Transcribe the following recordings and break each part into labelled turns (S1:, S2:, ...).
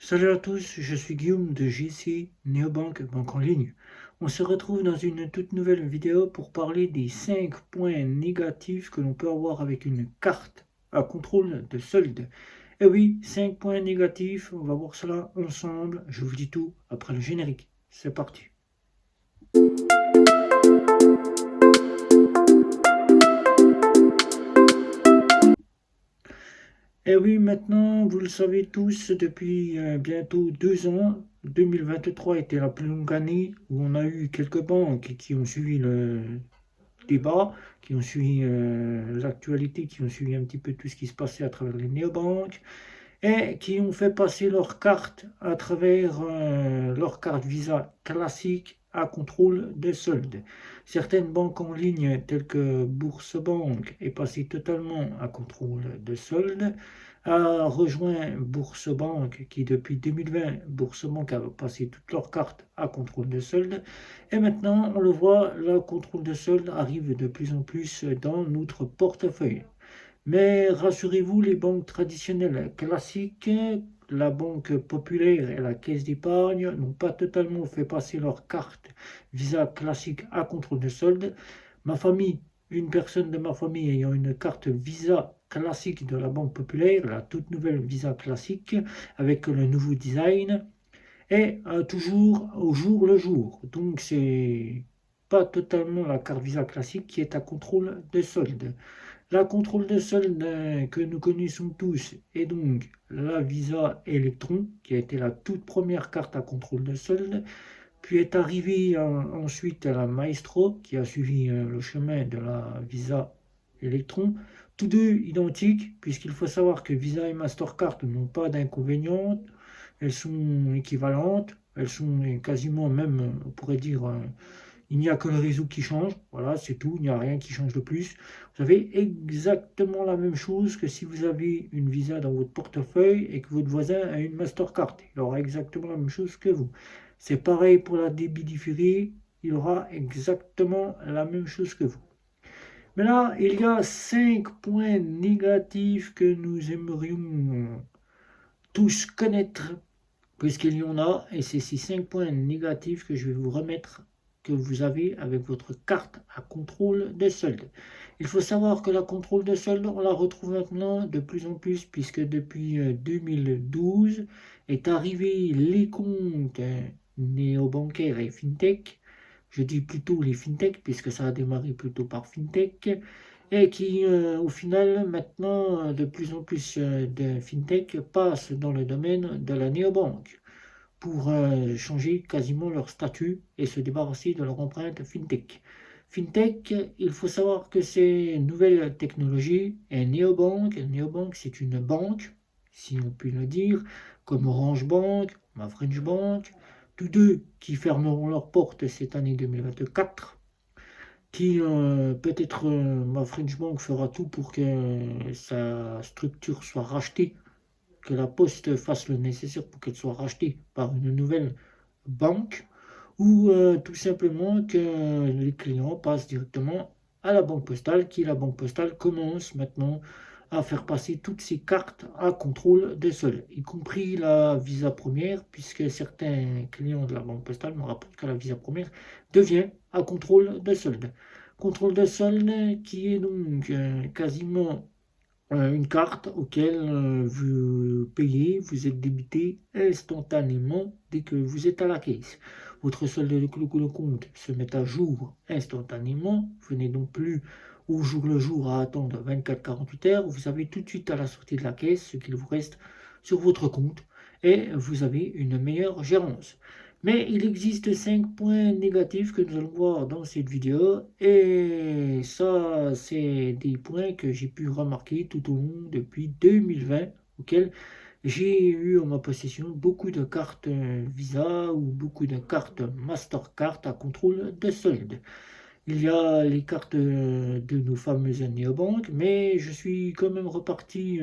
S1: Salut à tous, je suis Guillaume de JC Neobank Banque en ligne. On se retrouve dans une toute nouvelle vidéo pour parler des 5 points négatifs que l'on peut avoir avec une carte à contrôle de solde. Et oui, 5 points négatifs, on va voir cela ensemble. Je vous dis tout après le générique. C'est parti. Et oui, maintenant, vous le savez tous, depuis bientôt 2 ans, 2023 était la plus longue année où on a eu quelques banques qui ont suivi le débat, qui ont suivi l'actualité, qui ont suivi un petit peu tout ce qui se passait à travers les néobanques et qui ont fait passer leur carte à travers leur carte Visa classique à contrôle de solde. Certaines banques en ligne telles que Bourse-Banque est passée totalement à contrôle de solde, a rejoint Bourse-Banque qui depuis 2020, Bourse-Banque a passé toutes leurs cartes à contrôle de solde et maintenant on le voit, le contrôle de solde arrive de plus en plus dans notre portefeuille. Mais rassurez-vous, les banques traditionnelles classiques, la Banque Populaire et la Caisse d'épargne n'ont pas totalement fait passer leur carte Visa classique à contrôle de solde. Ma famille, une personne de ma famille ayant une carte Visa classique de la Banque Populaire, la toute nouvelle Visa classique avec le nouveau design, est toujours au jour le jour. Donc c'est pas totalement la carte Visa classique qui est à contrôle de solde. La contrôle de solde que nous connaissons tous est donc la Visa Electron, qui a été la toute première carte à contrôle de solde, puis est arrivée ensuite à la Maestro, qui a suivi le chemin de la Visa Electron, tous deux identiques, puisqu'il faut savoir que Visa et Mastercard n'ont pas d'inconvénients, elles sont équivalentes, elles sont quasiment même, on pourrait dire, il n'y a que le réseau qui change, voilà, c'est tout, il n'y a rien qui change de plus. Vous avez exactement la même chose que si vous avez une Visa dans votre portefeuille et que votre voisin a une Mastercard. Il aura exactement la même chose que vous. C'est pareil pour la débit différé, il aura exactement la même chose que vous. Mais là, il y a 5 points négatifs que nous aimerions tous connaître, puisqu'il y en a, et c'est ces 5 points négatifs que je vais vous remettre, que vous avez avec votre carte à contrôle de solde. Il faut savoir que la contrôle de solde, on la retrouve maintenant de plus en plus, puisque depuis 2012 est arrivé les comptes néobancaires et fintech. Je dis plutôt les fintech, puisque ça a démarré plutôt par fintech, et qui, au final, maintenant, de plus en plus de fintech passent dans le domaine de la néobanque pour changer quasiment leur statut et se débarrasser de leur empreinte fintech. Fintech, il faut savoir que c'est une nouvelle technologie et néobanque. Néobanque, c'est une banque, si on peut le dire, comme Orange Bank, ma French Bank, tous deux qui fermeront leurs portes cette année 2024 qui peut-être ma French Bank fera tout pour que sa structure soit rachetée, que la Poste fasse le nécessaire pour qu'elle soit rachetée par une nouvelle banque, ou tout simplement que les clients passent directement à la banque postale, qui la banque postale commence maintenant à faire passer toutes ses cartes à contrôle de solde, y compris la Visa Première, puisque certains clients de la banque postale me rapportent que la Visa Première devient à contrôle de solde. Contrôle de solde qui est donc quasiment une carte auquel vous payez, vous êtes débité instantanément dès que vous êtes à la caisse. Votre solde de compte se met à jour instantanément. Vous n'êtes donc plus au jour le jour à attendre 24-48 heures. Vous savez tout de suite à la sortie de la caisse ce qu'il vous reste sur votre compte et vous avez une meilleure gérance. Mais il existe 5 points négatifs que nous allons voir dans cette vidéo et ça c'est des points que j'ai pu remarquer tout au long depuis 2020 auxquels j'ai eu en ma possession beaucoup de cartes Visa ou beaucoup de cartes Mastercard à contrôle de solde. Il y a les cartes de nos fameuses néobanques, mais je suis quand même reparti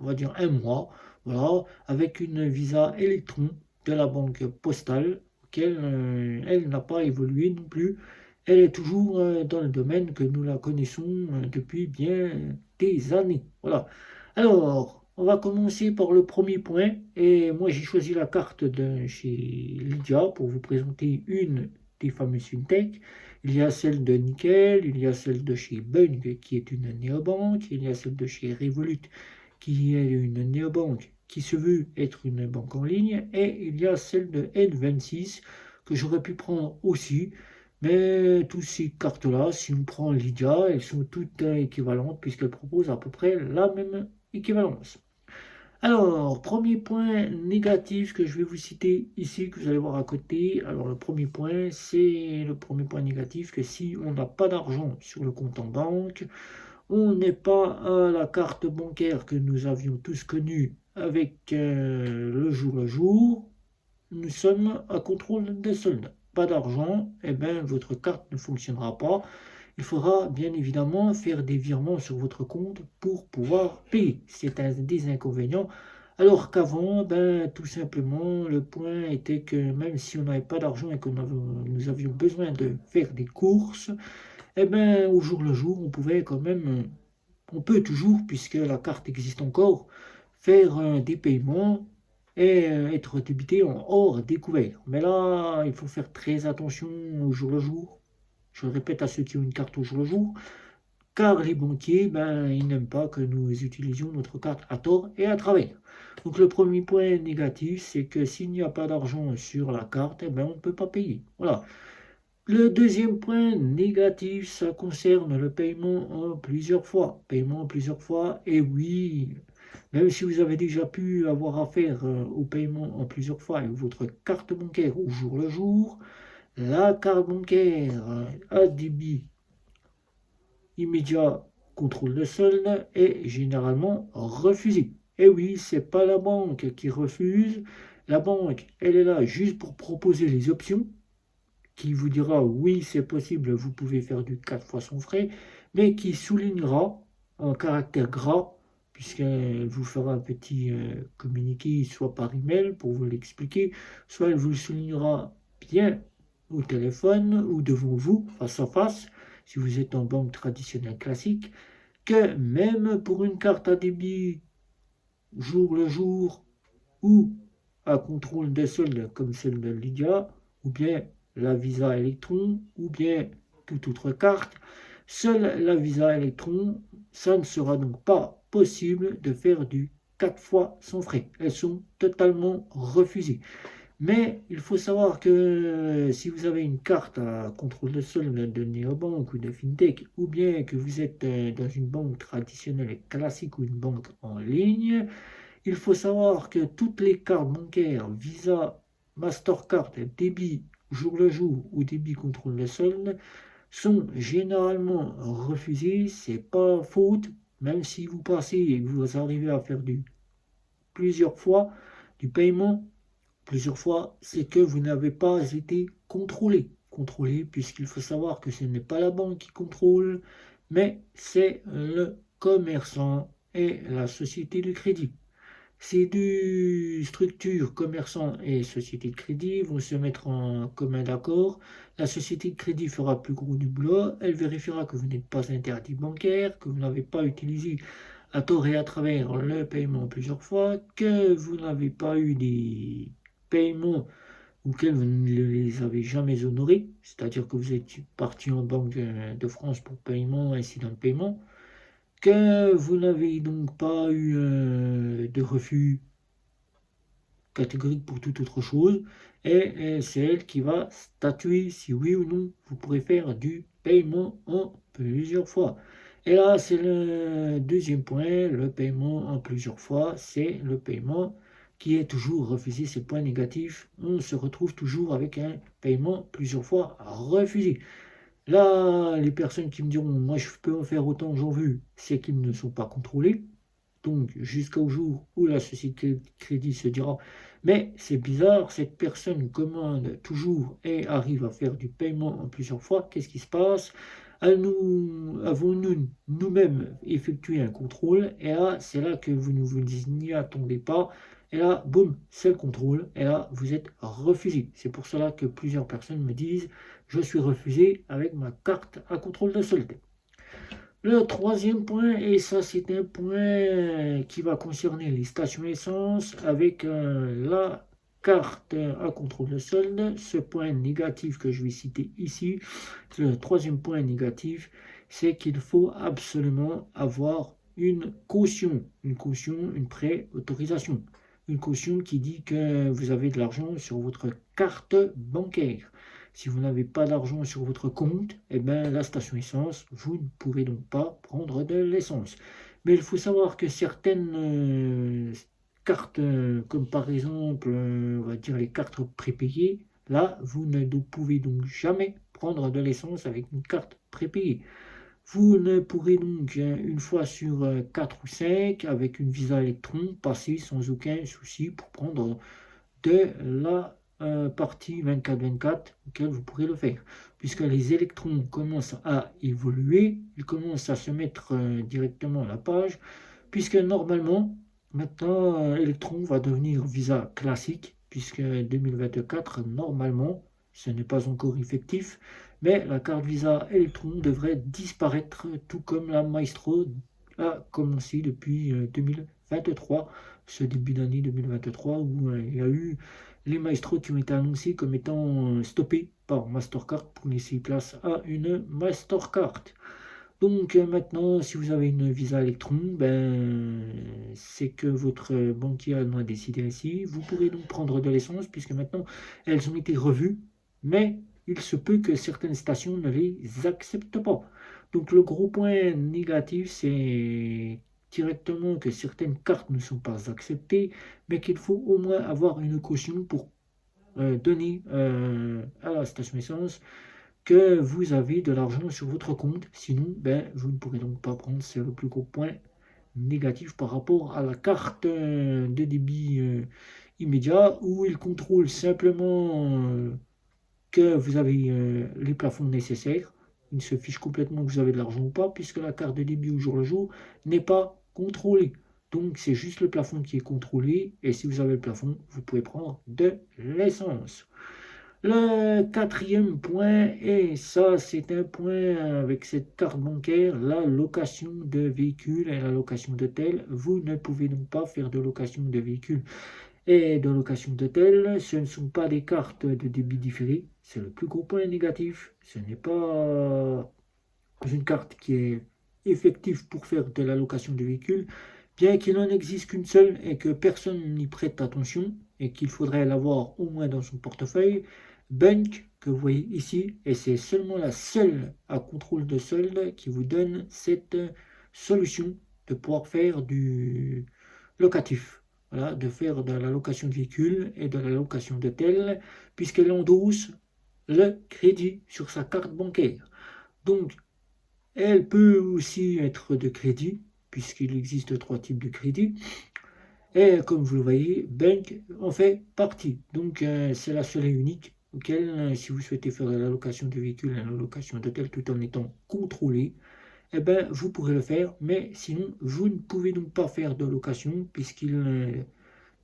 S1: on va dire un mois, voilà, avec une Visa Electron de la banque postale, auquel elle n'a pas évolué non plus. Elle est toujours dans le domaine que nous la connaissons depuis bien des années. Voilà. Alors, On va commencer par le premier point. Et moi, j'ai choisi la carte de chez Lydia pour vous présenter une des fameuses fintech. Il y a celle de Nickel, il y a celle de chez Bung qui est une néobanque, il y a celle de chez Revolut qui est une néobanque qui se veut être une banque en ligne, et il y a celle de N26 que j'aurais pu prendre aussi. Mais toutes ces cartes-là, si on prend Lydia, elles sont toutes équivalentes puisqu'elles proposent à peu près la même équivalence. Alors, premier point négatif que je vais vous citer ici, que vous allez voir à côté. Alors, le premier point, c'est le premier point négatif, que si on n'a pas d'argent sur le compte en banque, on n'est pas à la carte bancaire que nous avions tous connue avec le jour. Nous sommes à contrôle des soldes. Pas d'argent, et bien votre carte ne fonctionnera pas. Il faudra bien évidemment faire des virements sur votre compte pour pouvoir payer. C'est un des inconvénients. Alors qu'avant, ben, tout simplement, le point était que même si on n'avait pas d'argent et que nous avions besoin de faire des courses, eh ben, au jour le jour, on pouvait quand même, on peut toujours, puisque la carte existe encore, faire des paiements et être débité en hors découvert. Mais là, il faut faire très attention au jour le jour. Je le répète à ceux qui ont une carte au jour le jour, car les banquiers, ben, ils n'aiment pas que nous utilisions notre carte à tort et à travers. Donc le premier point négatif, c'est que s'il n'y a pas d'argent sur la carte, eh ben, on ne peut pas payer. Voilà. Le deuxième point négatif, ça concerne le paiement en plusieurs fois. Paiement en plusieurs fois, et oui, même si vous avez déjà pu avoir affaire au paiement en plusieurs fois avec votre carte bancaire au jour le jour, la carte bancaire à débit immédiat contrôle de solde est généralement refusée. Et oui, c'est pas la banque qui refuse. La banque, elle est là juste pour proposer les options, qui vous dira oui, c'est possible, vous pouvez faire du 4 fois sans frais, mais qui soulignera en caractère gras, puisqu'elle vous fera un petit communiqué, soit par email pour vous l'expliquer, soit elle vous le soulignera bien au téléphone ou devant vous, face à face, si vous êtes en banque traditionnelle classique, que même pour une carte à débit jour le jour ou à contrôle de solde comme celle de Lydia, ou bien la Visa Electron, ou bien toute autre carte, seule la Visa Electron, ça ne sera donc pas possible de faire du 4 fois sans frais. Elles sont totalement refusées. Mais il faut savoir que si vous avez une carte à contrôle de solde de néobanque ou de fintech, ou bien que vous êtes dans une banque traditionnelle et classique ou une banque en ligne, il faut savoir que toutes les cartes bancaires, Visa, Mastercard, débit jour le jour ou débit contrôle de solde, sont généralement refusées. C'est pas faute, même si vous passez et que vous arrivez à faire plusieurs fois du paiement, plusieurs fois, c'est que vous n'avez pas été contrôlé. Contrôlé, puisqu'il faut savoir que ce n'est pas la banque qui contrôle, mais c'est le commerçant et la société de crédit. Ces deux structures, commerçants et société de crédit, vont se mettre en commun d'accord. La société de crédit fera le plus gros du boulot. Elle vérifiera que vous n'êtes pas interdit bancaire, que vous n'avez pas utilisé à tort et à travers le paiement plusieurs fois, que vous n'avez pas eu des paiements auxquels vous ne les avez jamais honorés, c'est-à-dire que vous êtes parti en Banque de France pour paiement, incident de paiement, que vous n'avez donc pas eu de refus catégorique pour toute autre chose, et c'est elle qui va statuer si oui ou non vous pourrez faire du paiement en plusieurs fois. Et là, c'est le deuxième point, le paiement en plusieurs fois, c'est le paiement qui est toujours refusé, c'est le point négatif. On se retrouve toujours avec un paiement plusieurs fois refusé. Là, les personnes qui me diront, moi je peux en faire autant que j'en veux, c'est qu'ils ne sont pas contrôlés. Donc, jusqu'au jour où la société de crédit se dira, mais c'est bizarre, cette personne commande toujours et arrive à faire du paiement en plusieurs fois, qu'est-ce qui se passe? Avons-nous nous-mêmes effectué un contrôle? Et là, c'est là que vous ne vous n'y attendez pas. Et là, boum, c'est le contrôle. Et là, vous êtes refusé. C'est pour cela que plusieurs personnes me disent, je suis refusé avec ma carte à contrôle de solde. Le troisième point, et ça c'est un point qui va concerner les stations essence avec la carte à contrôle de solde. Ce point négatif que je vais citer ici, le troisième point négatif, c'est qu'il faut absolument avoir une caution, une pré-autorisation. Une caution qui dit que vous avez de l'argent sur votre carte bancaire. Si vous n'avez pas d'argent sur votre compte, eh bien, la station essence, vous ne pouvez donc pas prendre de l'essence. Mais il faut savoir que certaines cartes, comme par exemple, on va dire les cartes prépayées, là, vous ne pouvez donc jamais prendre de l'essence avec une carte prépayée. Vous ne pourrez donc, une fois sur 4 ou 5, avec une Visa Electron, passer sans aucun souci pour prendre de la partie 24-24 auquel vous pourrez le faire. Puisque les électrons commencent à évoluer, ils commencent à se mettre directement à la page, puisque normalement, maintenant, Electron va devenir Visa classique, puisque 2024, normalement, ce n'est pas encore effectif, mais la carte Visa Electron devrait disparaître, tout comme la Maestro a commencé depuis 2023, ce début d'année 2023, où il y a eu les Maestro qui ont été annoncés comme étant stoppés par Mastercard pour laisser place à une Mastercard. Donc maintenant, si vous avez une Visa Electron, ben, c'est que votre banquier en a décidé ainsi. Vous pourrez donc prendre de l'essence puisque maintenant elles ont été revues, mais il se peut que certaines stations ne les acceptent pas. Donc le gros point négatif, c'est directement que certaines cartes ne sont pas acceptées, mais qu'il faut au moins avoir une caution pour donner à la station essence que vous avez de l'argent sur votre compte. Sinon, ben, vous ne pourrez donc pas prendre. C'est le plus gros point négatif par rapport à la carte de débit immédiat où il contrôle simplement que vous avez les plafonds nécessaires. Il se fiche complètement que vous avez de l'argent ou pas, puisque la carte de débit au jour le jour n'est pas contrôlée. Donc c'est juste le plafond qui est contrôlé, et si vous avez le plafond, vous pouvez prendre de l'essence. Le quatrième point, et ça c'est un point avec cette carte bancaire, la location de véhicules et la location d'hôtel. Vous ne pouvez donc pas faire de location de véhicules et de location d'hôtel. Ce ne sont pas des cartes de débit différé. C'est le plus gros point négatif. Ce n'est pas une carte qui est effective pour faire de la location de véhicules, bien qu'il n'en existe qu'une seule et que personne n'y prête attention et qu'il faudrait l'avoir au moins dans son portefeuille. Bunk, que vous voyez ici, et c'est seulement la seule à contrôle de solde qui vous donne cette solution de pouvoir faire du locatif. Voilà, de faire de la location de véhicules et de la location d'hôtel, puisqu'elle endosse le crédit sur sa carte bancaire. Donc, elle peut aussi être de crédit, puisqu'il existe 3 types de crédit. Et comme vous le voyez, Bank en fait partie. Donc, c'est la seule et unique auquel, si vous souhaitez faire de la location de véhicules et de la location d'hôtel tout en étant contrôlé, eh ben, vous pourrez le faire. Mais sinon, vous ne pouvez donc pas faire de location puisqu'il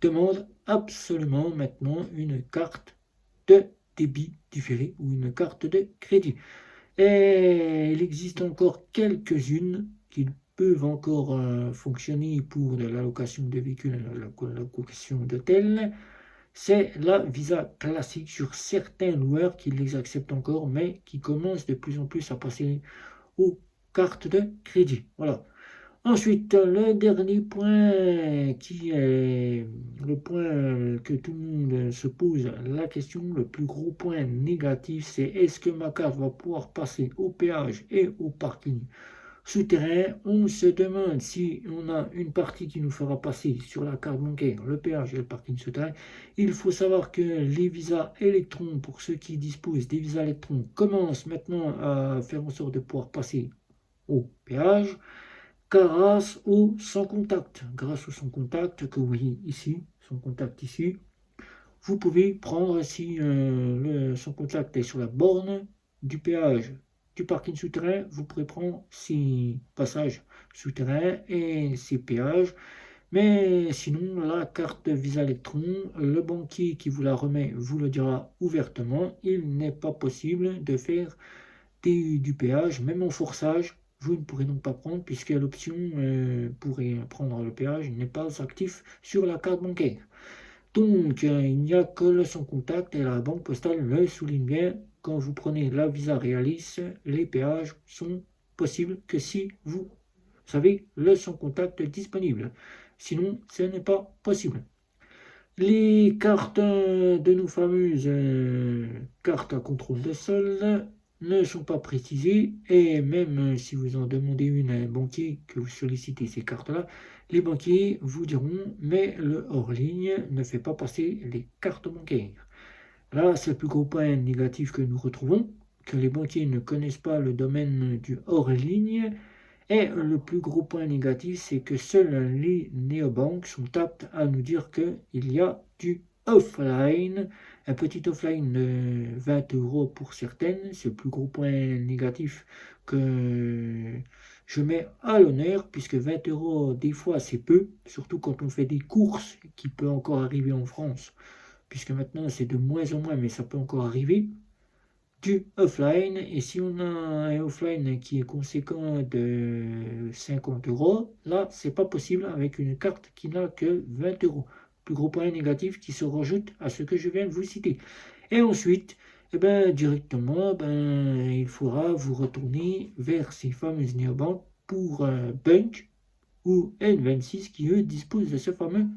S1: demande absolument maintenant une carte de débit différé ou une carte de crédit. Et il existe encore quelques-unes qui peuvent encore fonctionner pour de la location de véhicules et la location d'hôtel. C'est la Visa classique sur certains loueurs qui les acceptent encore, mais qui commencent de plus en plus à passer aux cartes de crédit. Voilà. Ensuite, le dernier point qui est le point que tout le monde se pose la question, le plus gros point négatif, c'est est-ce que ma carte va pouvoir passer au péage et au parking souterrain? On se demande si on a une partie qui nous fera passer sur la carte bancaire, le péage et le parking souterrain. Il faut savoir que les visas électrons, pour ceux qui disposent des visas électrons, commencent maintenant à faire en sorte de pouvoir passer au péage. Grâce au sans contact. Grâce au sans contact que vous voyez ici, sans contact ici, vous pouvez prendre, si le sans contact est sur la borne du péage du parking souterrain, vous pourrez prendre 6 passages souterrains et 6 péages. Mais sinon, la carte Visa Electron, le banquier qui vous la remet vous le dira ouvertement, il n'est pas possible de faire du péage, même en forçage. vous ne pourrez donc pas prendre puisque l'option pour prendre le péage n'est pas actif sur la carte bancaire. Donc, il n'y a que le sans contact et la banque postale le souligne bien. Quand vous prenez la Visa Realis, les péages sont possibles que si vous avez le sans contact disponible. Sinon, ce n'est pas possible. Les cartes de nos fameuses cartes à contrôle de solde ne sont pas précisées et même si vous en demandez une à un banquier que vous sollicitez ces cartes-là, les banquiers vous diront mais le hors-ligne ne fait pas passer les cartes bancaires. Là, c'est le plus gros point négatif que nous retrouvons, que les banquiers ne connaissent pas le domaine du hors-ligne. Et le plus gros point négatif, c'est que seuls les néobanques sont aptes à nous dire qu'il y a du offline, un petit offline de 20 euros pour certaines. C'est le plus gros point négatif que je mets à l'honneur, puisque 20 euros, des fois, c'est peu, surtout quand on fait des courses, qui peut encore arriver en France, puisque maintenant, c'est de moins en moins, mais ça peut encore arriver du offline. Et si on a un offline qui est conséquent de 50 euros, là, c'est pas possible avec une carte qui n'a que 20 euros. Plus gros point négatif qui se rajoute à ce que je viens de vous citer. Et ensuite, directement, il faudra vous retourner vers ces fameuses néobanques pour Bunk ou N26 qui, eux, disposent de ce fameux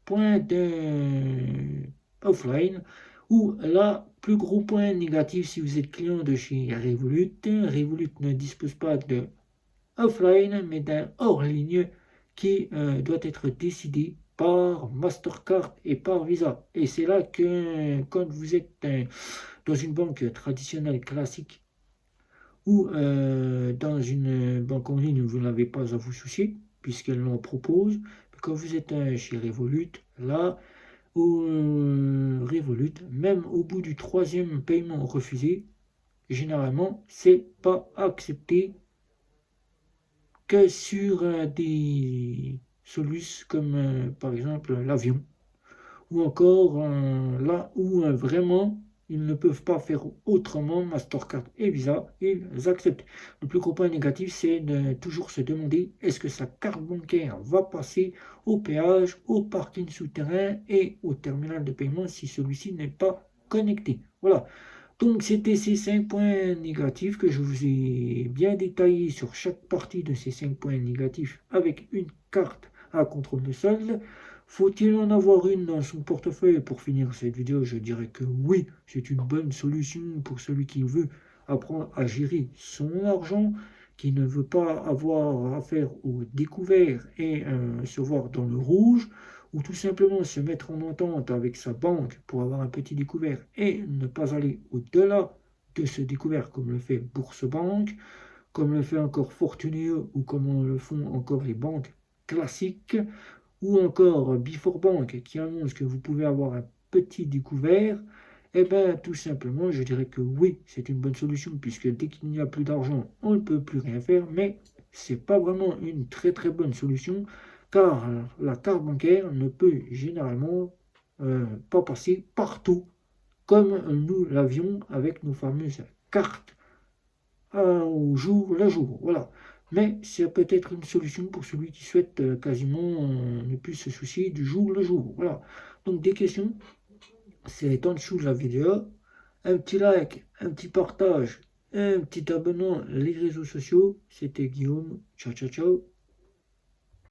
S1: point de offline. Ou là, plus gros point négatif si vous êtes client de chez Revolut. Revolut ne dispose pas de offline, mais d'un hors-ligne qui doit être décidé par Mastercard et par Visa. Et c'est là que quand vous êtes dans une banque traditionnelle classique ou dans une banque en ligne, vous n'avez pas à vous soucier puisqu'elle l'en propose. Quand vous êtes chez Revolut, là, au Revolut, même au bout du 3e paiement refusé, généralement, c'est pas accepté que sur des solutions comme par exemple l'avion, ou encore là où vraiment ils ne peuvent pas faire autrement, Mastercard et Visa, ils acceptent. Le plus gros point négatif, c'est de toujours se demander est-ce que sa carte bancaire va passer au péage, au parking souterrain et au terminal de paiement si celui-ci n'est pas connecté. Voilà. Donc c'était ces 5 points négatifs que je vous ai bien détaillés sur chaque partie de ces 5 points négatifs avec une carte à contrôle de solde. Faut-il en avoir une dans son portefeuille pour finir cette vidéo? Je dirais que oui, c'est une bonne solution pour celui qui veut apprendre à gérer son argent, qui ne veut pas avoir affaire au découvert et se voir dans le rouge, ou tout simplement se mettre en entente avec sa banque pour avoir un petit découvert et ne pas aller au-delà de ce découvert comme le fait Bourse-Banque, comme le fait encore Fortuneo ou comme le font encore les banques classiques, ou encore Before Bank qui annonce que vous pouvez avoir un petit découvert. Eh bien, tout simplement, je dirais que oui, c'est une bonne solution, puisque dès qu'il n'y a plus d'argent, on ne peut plus rien faire, mais c'est pas vraiment une très très bonne solution, car la carte bancaire ne peut généralement pas passer partout, comme nous l'avions avec nos fameuses cartes au jour le jour. Voilà. Mais c'est peut-être une solution pour celui qui souhaite quasiment ne plus se soucier du jour le jour. Voilà. Donc des questions, c'est en dessous de la vidéo. Un petit like, un petit partage, un petit abonnement, les réseaux sociaux. C'était Guillaume. Ciao, ciao, ciao.